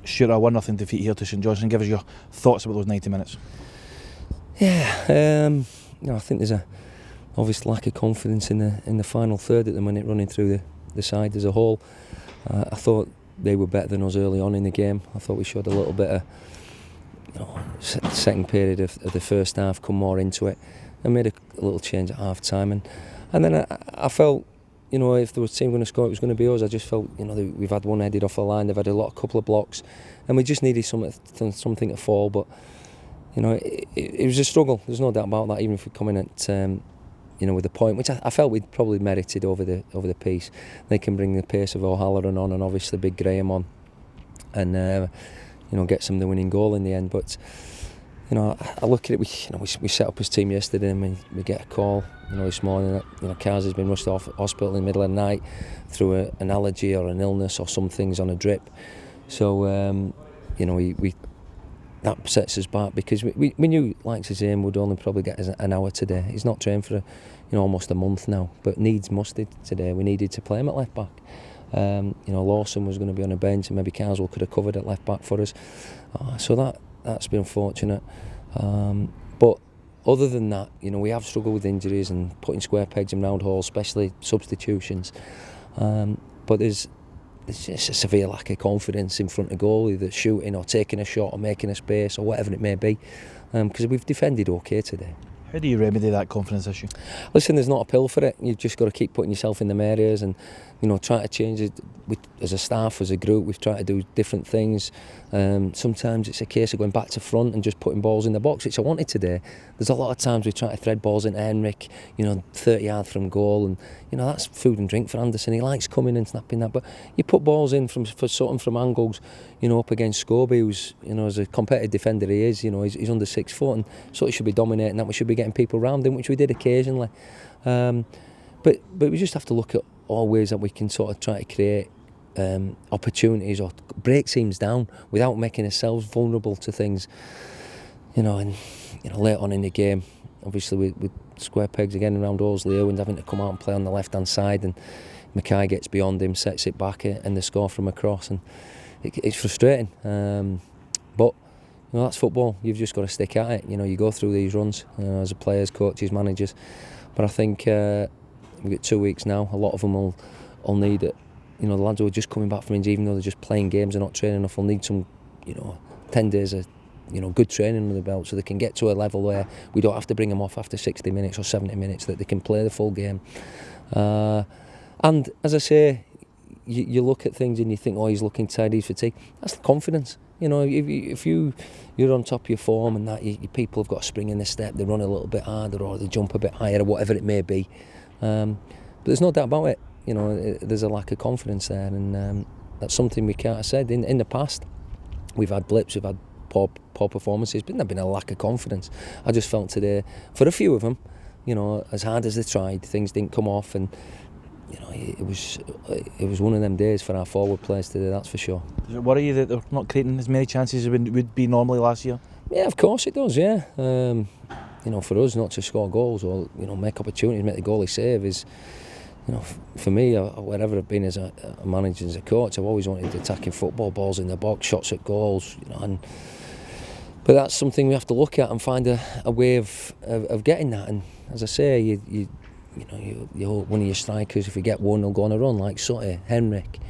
Stuart, a 1-0 defeat here to St Johnstone. Give us your thoughts about those 90 minutes. Yeah, I think there's a obvious lack of confidence in the final third at the minute, running through the side as a whole. I thought they were better than us early on in the game. I thought we showed a little bit of second period of the first half, come more into it, and made a little change at half time. And then I felt, if there was a team going to score, it was going to be us. I just felt, we've had one headed off the line, they've had a couple of blocks, and we just needed something to fall. But it was a struggle. There's no doubt about that. Even if we come in at with a point, which I felt we'd probably merited over the piece. They can bring the pace of O'Halloran on, and obviously Big Graham on, and get some of the winning goal in the end. But I look at it. We set up his team yesterday, and we get a call this morning that Kaz has been rushed off hospital in the middle of the night through an allergy or an illness or some things on a drip. So we that sets us back, because we knew likes his aim would only probably get us an hour today. He's not trained for almost a month now, but musted today. We needed to play him at left back. Lawson was going to be on a bench, and maybe Carswell could have covered at left back for us. So that's been unfortunate. But other than that, we have struggled with injuries and putting square pegs in round holes, especially substitutions. But there's just a severe lack of confidence in front of goal, either shooting or taking a shot or making a space or whatever it may be. Because we've defended okay today. How do you remedy that confidence issue? Listen, there's not a pill for it. You've just got to keep putting yourself in them areas and try to change it. As a staff, as a group, we've tried to do different things. Sometimes it's a case of going back to front and just putting balls in the box, which I wanted today. There's a lot of times we try to thread balls into Henrik, 30 yards from goal, and that's food and drink for Anderson. He likes coming and snapping that, but you put balls in for Sutton from angles, up against Scobie, who's as a competitive defender he is, he's under 6 foot, and so he should be dominating that. We should be getting people round him, which we did occasionally. But we just have to look at all ways that we can sort of try to create opportunities or break teams down without making ourselves vulnerable to things. And late on in the game, obviously with square pegs again around Owsley Irwin's having to come out and play on the left hand side, and Mackay gets beyond him, sets it back, and they score from across, and it's frustrating. But that's football. You've just got to stick at it. You go through these runs as a players, coaches, managers. But I think we've got 2 weeks now. A lot of them will need it. The lads who are just coming back from injury, even though they're just playing games and not training enough, will need some 10 days of good training under the belt, so they can get to a level where we don't have to bring them off after 60 minutes or 70 minutes, that they can play the full game. And as I say, you look at things and you think, he's looking tired, he's fatigued. That's the confidence. If you're on top of your form and that, your people have got a spring in their step, they run a little bit harder or they jump a bit higher or whatever it may be. But there's no doubt about it. There's a lack of confidence there, and that's something we can't have said. In the past, we've had blips, we've had poor performances, but there's been a lack of confidence. I just felt today, for a few of them, as hard as they tried, things didn't come off, and it was one of them days for our forward players today, that's for sure. Does it worry you that they're not creating as many chances as would be normally last year? Yeah, of course it does, yeah. For us not to score goals or make opportunities, make the goalie save is, for me, wherever I've been as a manager, as a coach, I've always wanted attacking football, balls in the box, shots at goals, but that's something we have to look at and find a way of getting that. And as I say, you one of your strikers, if you get one, he'll go on a run, like Sutty, Henrik,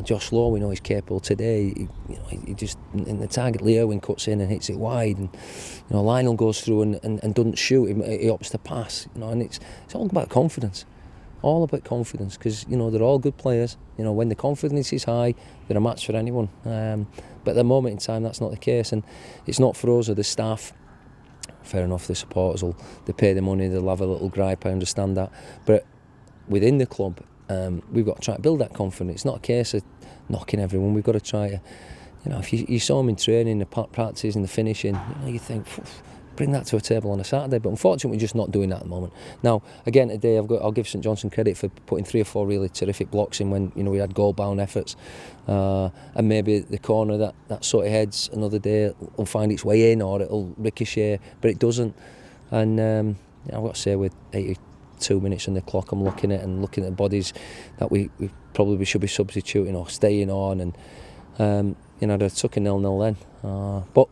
Josh Law, we know he's capable today. He just, in the target, Lee Irwin cuts in and hits it wide, and Lionel goes through and doesn't shoot, he opts to pass, and it's all about confidence. All about confidence, because they're all good players. When the confidence is high, they're a match for anyone. But at the moment in time, that's not the case, and it's not for us or the staff. Fair enough, the supporters they pay the money, they'll have a little gripe, I understand that. But within the club, we've got to try to build that confidence. It's not a case of knocking everyone. We've got to try to, if you saw them in training, the practices and the finishing, you think, bring that to a table on a Saturday. But unfortunately, we're just not doing that at the moment. Now, again today, I'll give St Johnstone credit for putting 3 or 4 really terrific blocks in when we had goal-bound efforts, and maybe the corner that sort of heads another day will find its way in, or it'll ricochet, but it doesn't. And I've got to say, with 82 minutes on the clock, I'm looking at the bodies that we probably should be substituting or staying on, and you know, they took a 0-0 then. But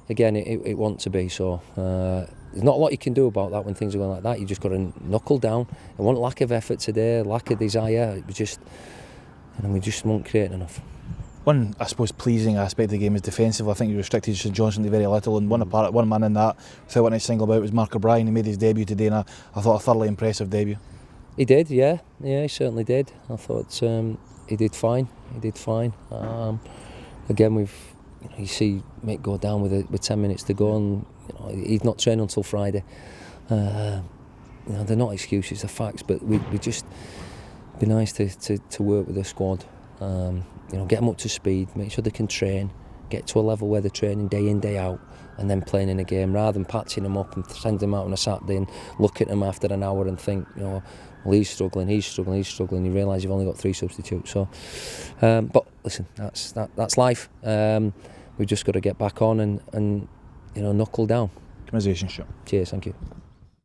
again, it wasn't to be. So there's not a lot you can do about that when things are going like that. You just got to knuckle down. It wasn't lack of effort today, lack of desire. It was just, you know, we just weren't creating enough. One, I suppose, pleasing aspect of the game is defensive. I think you restricted Johnstone to very little, and one man in that, without wanting to single out, was Mark O'Brien. He made his debut today, and I thought a thoroughly impressive debut. He did, yeah, he certainly did. I thought he did fine. Again, you see Mick go down with 10 minutes to go, and you know, he's not training until Friday. You know, they're not excuses, they're facts. But we just be nice to work with the squad. You know, get them up to speed, make sure they can train, get to a level where they're training day in, day out, and then playing in a game, rather than patching them up and sending them out on a Saturday and look at them after an hour and think, you know, well, he's struggling. You realise you've only got 3 substitutes. So, but listen, that's life. We've just got to get back on and you know, knuckle down. Commiserations, Stuart. Cheers, thank you.